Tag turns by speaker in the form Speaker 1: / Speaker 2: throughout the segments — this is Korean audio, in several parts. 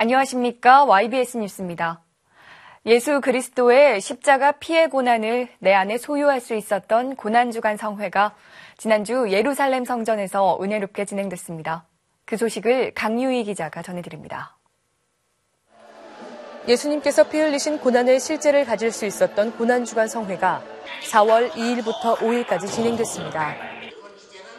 Speaker 1: 안녕하십니까. YBS 뉴스입니다. 예수 그리스도의 십자가 피해 고난을 내 안에 소유할 수 있었던 고난주간 성회가 지난주 예루살렘 성전에서 은혜롭게 진행됐습니다. 그 소식을 강유희 기자가 전해드립니다. 예수님께서 피 흘리신 고난의 실제를 가질 수 있었던 고난주간 성회가 4월 2일부터 5일까지 진행됐습니다.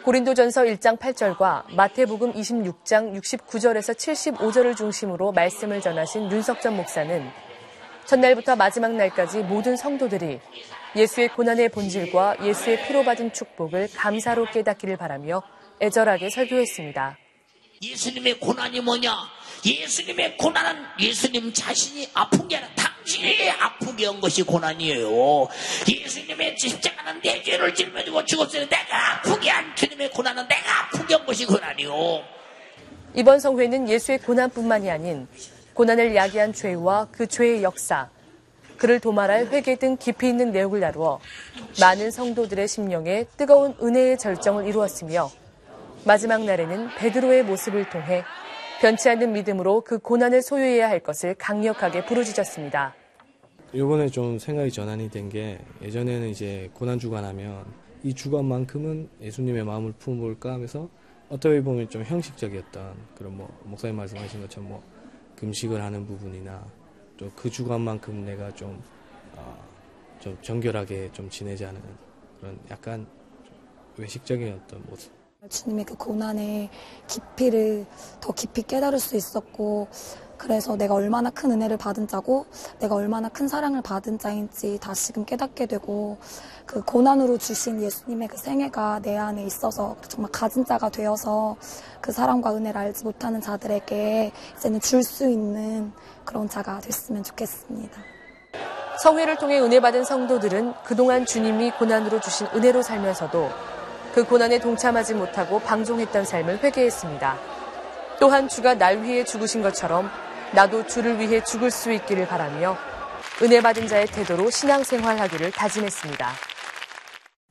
Speaker 1: 고린도전서 1장 8절과 마태복음 26장 69절에서 75절을 중심으로 말씀을 전하신 윤석전 목사는 첫날부터 마지막 날까지 모든 성도들이 예수의 고난의 본질과 예수의 피로 받은 축복을 감사로 깨닫기를 바라며 애절하게 설교했습니다.
Speaker 2: 예수님의 고난이 뭐냐? 예수님의 고난은 예수님 자신이 아픈 게 아니라 당신이 아프게 한 것이 고난이에요. 예수님의 십자가는 내 죄를 짊어지고 죽었으니 내가 아프게 한 주님의 고난은 내가 아프게 한 것이 고난이요.
Speaker 1: 이번 성회는 예수의 고난뿐만이 아닌 고난을 야기한 죄와 그 죄의 역사, 그를 도말할 회개 등 깊이 있는 내용을 다루어 많은 성도들의 심령에 뜨거운 은혜의 절정을 이루었으며 마지막 날에는 베드로의 모습을 통해 변치 않는 믿음으로 그 고난을 소유해야 할 것을 강력하게 부르짖었습니다.
Speaker 3: 이번에 좀 생각이 전환이 된 게 예전에는 이제 고난주간 하면 이 주간만큼은 예수님의 마음을 품어볼까 하면서 어떻게 보면 좀 형식적이었던 그런 목사님 말씀하신 것처럼 금식을 하는 부분이나 또 그 주간만큼 내가 좀 정결하게 좀 지내자는 그런 약간 외식적인 어떤 모습.
Speaker 4: 주님의 그 고난의 깊이를 더 깊이 깨달을 수 있었고, 그래서 내가 얼마나 큰 은혜를 받은 자고 내가 얼마나 큰 사랑을 받은 자인지 다시금 깨닫게 되고, 그 고난으로 주신 예수님의 그 생애가 내 안에 있어서 정말 가진 자가 되어서 그 사랑과 은혜를 알지 못하는 자들에게 이제는 줄 수 있는 그런 자가 됐으면 좋겠습니다.
Speaker 1: 성회를 통해 은혜 받은 성도들은 그동안 주님이 고난으로 주신 은혜로 살면서도 그 고난에 동참하지 못하고 방종했던 삶을 회개했습니다. 또한 주가 날 위해 죽으신 것처럼 나도 주를 위해 죽을 수 있기를 바라며 은혜 받은 자의 태도로 신앙생활하기를 다짐했습니다.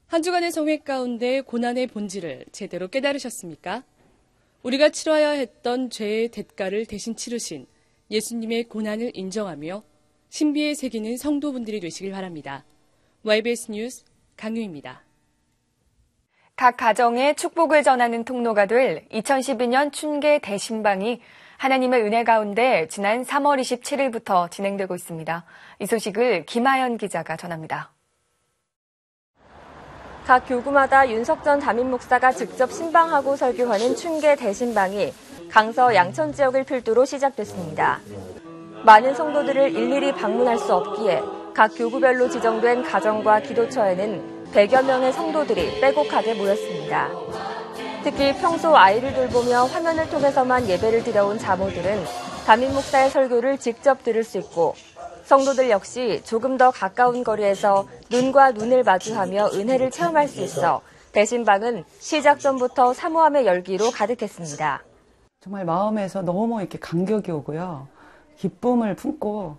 Speaker 1: 한 주간의 성회 가운데 고난의 본질을 제대로 깨달으셨습니까? 우리가 치러야 했던 죄의 대가를 대신 치르신 예수님의 고난을 인정하며 신비에 새기는 성도분들이 되시길 바랍니다. YBS 뉴스 강유입니다. 각 가정에 축복을 전하는 통로가 될 2012년 춘계 대신방이 하나님의 은혜 가운데 지난 3월 27일부터 진행되고 있습니다. 이 소식을 김하연 기자가 전합니다.
Speaker 5: 각 교구마다 윤석전 담임 목사가 직접 신방하고 설교하는 춘계 대신방이 강서 양천 지역을 필두로 시작됐습니다. 많은 성도들을 일일이 방문할 수 없기에 각 교구별로 지정된 가정과 기도처에는 100여 명의 성도들이 빼곡하게 모였습니다. 특히 평소 아이를 돌보며 화면을 통해서만 예배를 드려온 자모들은 담임 목사의 설교를 직접 들을 수 있고, 성도들 역시 조금 더 가까운 거리에서 눈과 눈을 마주하며 은혜를 체험할 수 있어 대신방은 시작 전부터 사모함의 열기로 가득했습니다.
Speaker 6: 정말 마음에서 너무 이렇게 감격이 오고요. 기쁨을 품고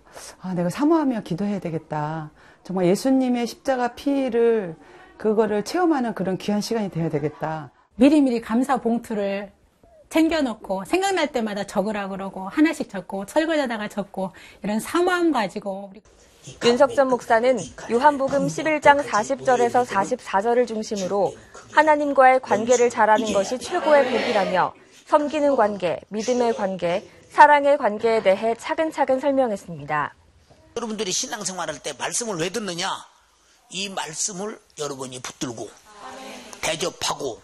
Speaker 6: 내가 사모하며 기도해야 되겠다. 정말 예수님의 십자가 피를 그거를 체험하는 그런 귀한 시간이 되어야 되겠다.
Speaker 7: 미리미리 감사 봉투를 챙겨놓고 생각날 때마다 적으라 그러고 하나씩 적고 설거지하다가 적고 이런 사모함 가지고.
Speaker 5: 윤석전 목사는 요한복음 11장 40절에서 44절을 중심으로 하나님과의 관계를 잘하는 것이 최고의 복이라며 섬기는 관계, 믿음의 관계, 사랑의 관계에 대해 차근차근 설명했습니다.
Speaker 2: 여러분들이 신앙생활할 때 말씀을 왜 듣느냐? 이 말씀을 여러분이 붙들고 대접하고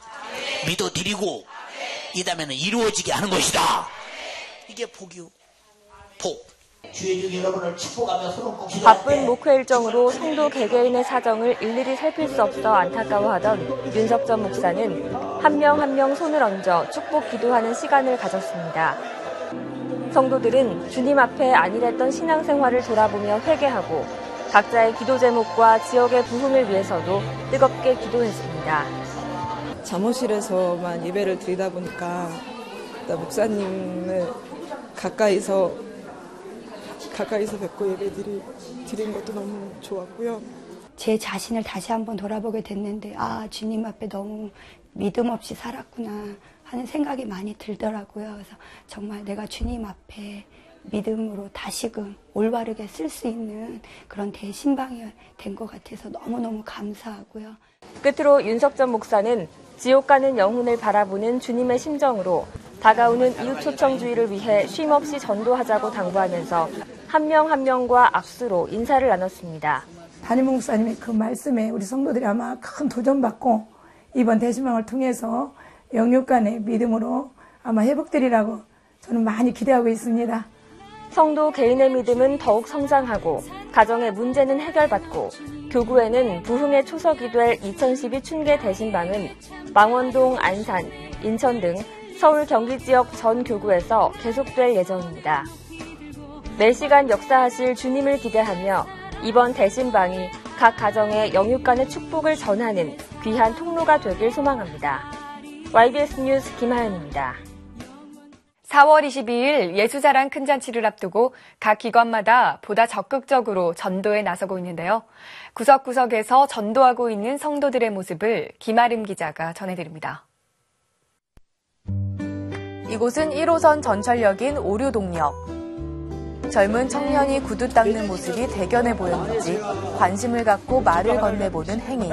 Speaker 2: 믿어드리고 이 다음에는 이루어지게 하는 것이다. 이게 복이요. 복. 주의 종 여러분을 축복하며 손을 꼭
Speaker 5: 바쁜 목회 일정으로 성도 개개인의 사정을 일일이 살필 수 없어 안타까워하던 윤석전 목사는 한 명 한 명 손을 얹어 축복 기도하는 시간을 가졌습니다. 성도들은 주님 앞에 안일했던 신앙생활을 돌아보며 회개하고 각자의 기도 제목과 지역의 부흥을 위해서도 뜨겁게 기도했습니다.
Speaker 8: 사무실에서만 예배를 드리다 보니까 목사님을 가까이서 뵙고 예배 드린 것도 너무 좋았고요.
Speaker 9: 제 자신을 다시 한번 돌아보게 됐는데 주님 앞에 너무 믿음 없이 살았구나 하는 생각이 많이 들더라고요. 그래서 정말 내가 주님 앞에 믿음으로 다시금 올바르게 쓸 수 있는 그런 대신방이 된 것 같아서 너무너무 감사하고요.
Speaker 5: 끝으로 윤석전 목사는 지옥 가는 영혼을 바라보는 주님의 심정으로 다가오는 이웃 초청주의를 위해 쉼없이 전도하자고 당부하면서 한 명 한 명과 악수로 인사를 나눴습니다.
Speaker 10: 담임 목사님의 그 말씀에 우리 성도들이 아마 큰 도전받고 이번 대신방을 통해서 영육 간의 믿음으로 아마 회복되리라고 저는 많이 기대하고 있습니다.
Speaker 5: 성도 개인의 믿음은 더욱 성장하고 가정의 문제는 해결받고 교구에는 부흥의 초석이 될 2012 춘계 대신방은 망원동, 안산, 인천 등 서울 경기 지역 전 교구에서 계속될 예정입니다. 매시간 역사하실 주님을 기대하며 이번 대신방이 각 가정의 영육 간의 축복을 전하는 귀한 통로가 되길 소망합니다. YBS 뉴스 김하연입니다.
Speaker 11: 4월 22일 예수자랑 큰 잔치를 앞두고 각 기관마다 보다 적극적으로 전도에 나서고 있는데요. 구석구석에서 전도하고 있는 성도들의 모습을 김아름 기자가 전해드립니다.
Speaker 1: 이곳은 1호선 전철역인 오류동역. 젊은 청년이 구두 닦는 모습이 대견해 보였는지 관심을 갖고 말을 건네보는 행인.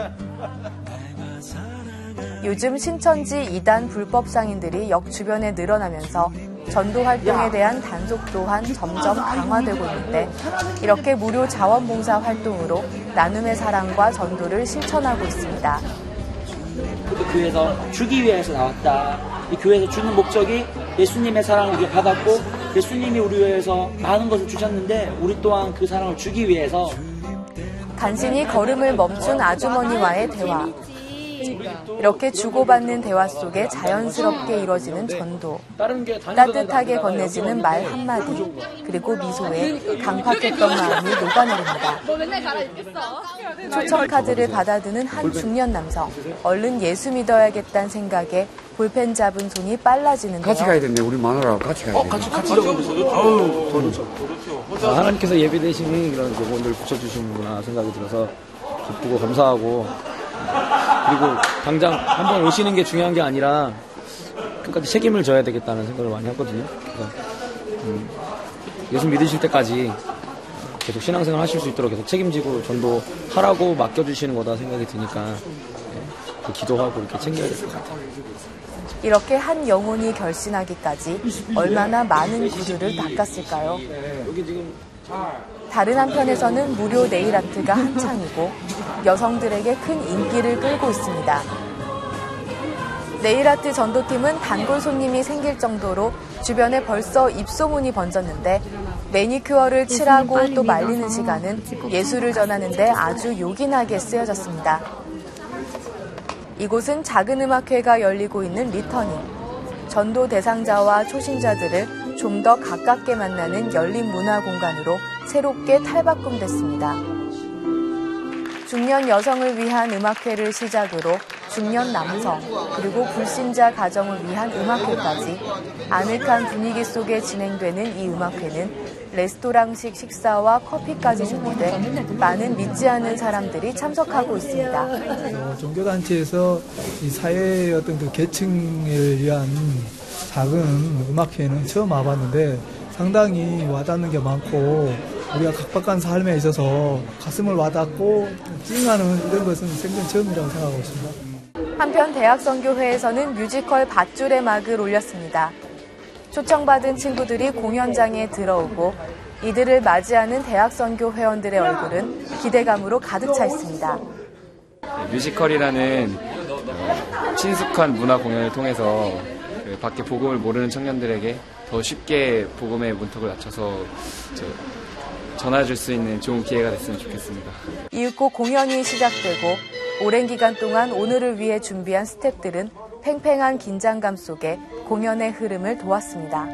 Speaker 1: 요즘 신천지 2단 불법 상인들이 역 주변에 늘어나면서 전도 활동에 대한 단속 또한 점점 강화되고 있는데 이렇게 무료 자원봉사 활동으로 나눔의 사랑과 전도를 실천하고 있습니다.
Speaker 12: 교회에서 주기 위해서 나왔다. 이 교회에서 주는 목적이 예수님의 사랑을 우리가 받았고 예수님이 우리 위해서 많은 것을 주셨는데 우리 또한 그 사랑을 주기 위해서
Speaker 1: 간신히 걸음을 멈춘 아주머니와의 대화. 이렇게 주고받는 대화 속에 자연스럽게 이뤄지는 전도. 따뜻하게 건네지는 말 한마디. 그리고 미소에 강팍했던 마음이 녹아내립니다. 초청 카드를 받아드는 한 중년 남성. 얼른 예수 믿어야겠다는 생각에 볼펜 잡은 손이 빨라지는데요.
Speaker 13: 같이 가야 되네. 우리 마누라하고 같이 가야 되네.
Speaker 14: 같이 가고 하나님께서 예배되시니 이런 부분들 붙여주시는구나 생각이 들어서 기쁘고 감사하고 그리고 당장 한번 오시는 게 중요한 게 아니라 끝까지 책임을 져야 되겠다는 생각을 많이 했거든요. 그래서 예수 믿으실 때까지 계속 신앙생활 하실 수 있도록 계속 책임지고 전도하라고 맡겨주시는 거다 생각이 드니까 기도하고 이렇게 챙겨야 될 것 같아요.
Speaker 1: 이렇게 한 영혼이 결신하기까지 얼마나 많은 구두를 닦았을까요? 다른 한편에서는 무료 네일아트가 한창이고 여성들에게 큰 인기를 끌고 있습니다. 네일아트 전도팀은 단골 손님이 생길 정도로 주변에 벌써 입소문이 번졌는데 매니큐어를 칠하고 또 말리는 시간은 예수를 전하는 데 아주 요긴하게 쓰여졌습니다. 이곳은 작은 음악회가 열리고 있는 리터닝. 전도 대상자와 초신자들을 좀 더 가깝게 만나는 열린 문화 공간으로 새롭게 탈바꿈됐습니다. 중년 여성을 위한 음악회를 시작으로 중년 남성 그리고 불신자 가정을 위한 음악회까지 아늑한 분위기 속에 진행되는 이 음악회는 레스토랑식 식사와 커피까지 준비돼 많은 믿지 않는 사람들이 참석하고 있습니다.
Speaker 15: 종교단체에서 이 사회의 어떤 그 계층을 위한 작은 음악회는 처음 와봤는데 상당히 와닿는 게 많고 우리가 각박한 삶에 있어서 가슴을 와닿고 찡하는 이런 것은 생전 처음이라고 생각하고 있습니다.
Speaker 1: 한편 대학선교회에서는 뮤지컬 밧줄의 막을 올렸습니다. 초청받은 친구들이 공연장에 들어오고 이들을 맞이하는 대학선교 회원들의 얼굴은 기대감으로 가득 차 있습니다.
Speaker 16: 뮤지컬이라는 친숙한 문화 공연을 통해서 밖에 복음을 모르는 청년들에게 더 쉽게 복음의 문턱을 낮춰서 전해줄 수 있는 좋은 기회가 됐으면 좋겠습니다. 이윽고 공연이 시작되고 오랜 기간 동안 오늘을 위해 준비한 스태프들은 팽팽한 긴장감 속에 공연의 흐름을 도왔습니다.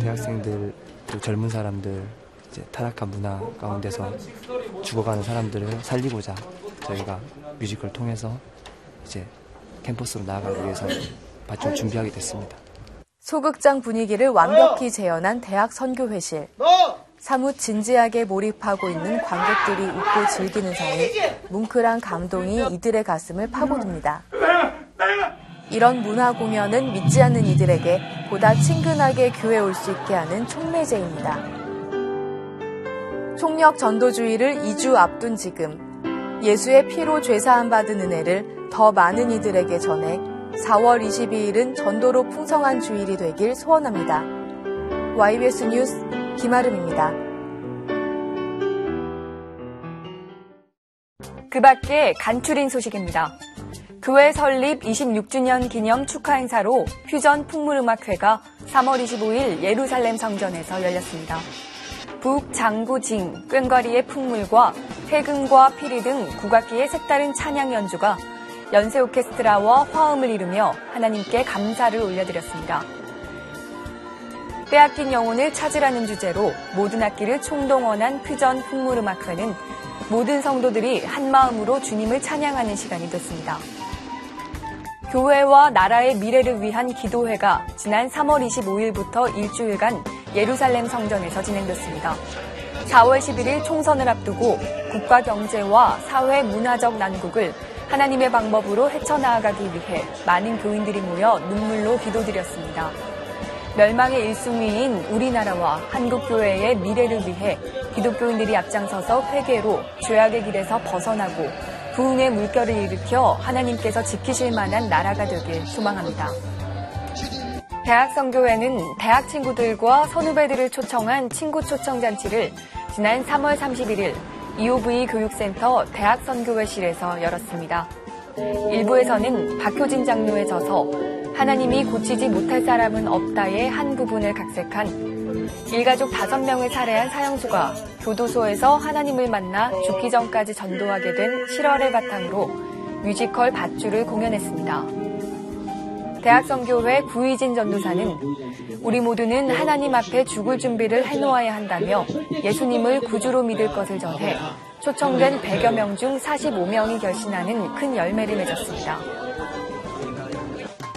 Speaker 17: 대학생들, 젊은 사람들, 이제 타락한 문화 가운데서 죽어가는 사람들을 살리고자 저희가 뮤지컬을 통해서 이제 캠퍼스로 나아가기 위해서 밧줄 준비하게 됐습니다.
Speaker 1: 소극장 분위기를 완벽히 재현한 대학 선교회실. 사뭇 진지하게 몰입하고 있는 관객들이 웃고 즐기는 사이 뭉클한 감동이 이들의 가슴을 파고듭니다. 이런 문화 공연은 믿지 않는 이들에게 보다 친근하게 교회에 올 수 있게 하는 촉매제입니다. 총력 전도주의를 2주 앞둔 지금 예수의 피로 죄사함 받은 은혜를 더 많은 이들에게 전해 4월 22일은 전도로 풍성한 주일이 되길 소원합니다. YBS 뉴스 김아름입니다.
Speaker 11: 그 밖에 간추린 소식입니다. 교회 설립 26주년 기념 축하 행사로 퓨전 풍물음악회가 3월 25일 예루살렘 성전에서 열렸습니다. 북, 장구, 징, 꽹과리의 풍물과 해금과 피리 등 국악기의 색다른 찬양 연주가 연세 오케스트라와 화음을 이루며 하나님께 감사를 올려드렸습니다. 빼앗긴 영혼을 찾으라는 주제로 모든 악기를 총동원한 퓨전 풍물음악회는 모든 성도들이 한마음으로 주님을 찬양하는 시간이 됐습니다. 교회와 나라의 미래를 위한 기도회가 지난 3월 25일부터 일주일간 예루살렘 성전에서 진행됐습니다. 4월 11일 총선을 앞두고 국가 경제와 사회 문화적 난국을 하나님의 방법으로 헤쳐나아가기 위해 많은 교인들이 모여 눈물로 기도드렸습니다. 멸망의 1순위인 우리나라와 한국교회의 미래를 위해 기독교인들이 앞장서서 회개로 죄악의 길에서 벗어나고 부흥의 물결을 일으켜 하나님께서 지키실 만한 나라가 되길 소망합니다. 대학선교회는 대학 친구들과 선후배들을 초청한 친구 초청잔치를 지난 3월 31일 EOV 교육센터 대학선교회실에서 열었습니다. 일부에서는 박효진 장로의 저서 하나님이 고치지 못할 사람은 없다의 한 부분을 각색한 일가족 5명을 살해한 사형수가 교도소에서 하나님을 만나 죽기 전까지 전도하게 된 실화를 바탕으로 뮤지컬 밧줄을 공연했습니다. 대학선교회 구의진 전도사는 우리 모두는 하나님 앞에 죽을 준비를 해놓아야 한다며 예수님을 구주로 믿을 것을 전해 초청된 100여 명 중 45명이 결신하는 큰 열매를 맺었습니다.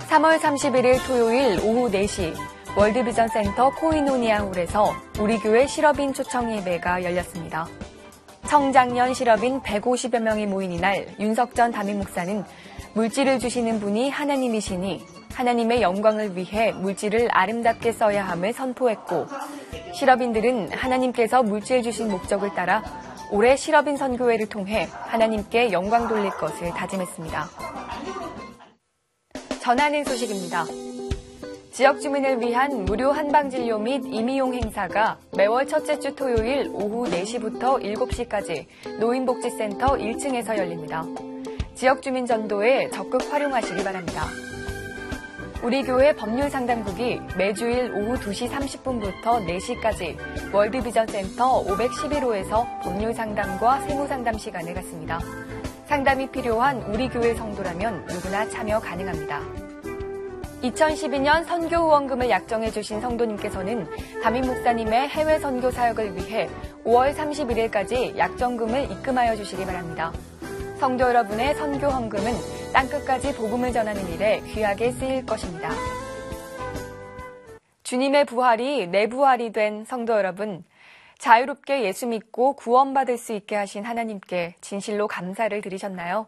Speaker 11: 3월 31일 토요일 오후 4시 월드비전센터 코이노니아홀에서 우리 교회 실업인 초청 예배가 열렸습니다. 청장년 실업인 150여 명이 모인 이날 윤석전 담임 목사는 물질을 주시는 분이 하나님이시니 하나님의 영광을 위해 물질을 아름답게 써야 함을 선포했고 실업인들은 하나님께서 물질 주신 목적을 따라 올해 실업인 선교회를 통해 하나님께 영광 돌릴 것을 다짐했습니다. 전하는 소식입니다. 지역 주민을 위한 무료 한방진료 및 임의용 행사가 매월 첫째 주 토요일 오후 4시부터 7시까지 노인복지센터 1층에서 열립니다. 지역 주민 전도에 적극 활용하시기 바랍니다. 우리 교회 법률상담국이 매주일 오후 2시 30분부터 4시까지 월드비전센터 511호에서 법률상담과 세무상담 시간을 갖습니다. 상담이 필요한 우리 교회 성도라면 누구나 참여 가능합니다. 2012년 선교 후원금을 약정해 주신 성도님께서는 담임 목사님의 해외 선교 사역을 위해 5월 31일까지 약정금을 입금하여 주시기 바랍니다. 성도 여러분의 선교 헌금은 땅끝까지 복음을 전하는 일에 귀하게 쓰일 것입니다. 주님의 부활이 내 부활이 된 성도 여러분, 자유롭게 예수 믿고 구원받을 수 있게 하신 하나님께 진실로 감사를 드리셨나요?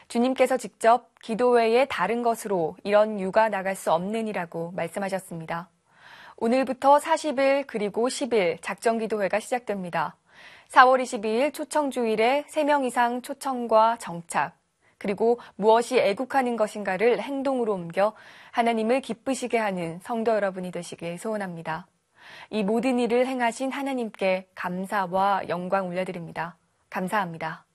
Speaker 11: 주님께서 직접 기도 외에 다른 것으로 이런 유가 나갈 수 없느니라고 말씀하셨습니다. 오늘부터 40일 그리고 10일 작정기도회가 시작됩니다. 4월 22일 초청주일에 3명 이상 초청과 정착, 그리고 무엇이 애국하는 것인가를 행동으로 옮겨 하나님을 기쁘시게 하는 성도 여러분이 되시길 소원합니다. 이 모든 일을 행하신 하나님께 감사와 영광 올려드립니다. 감사합니다.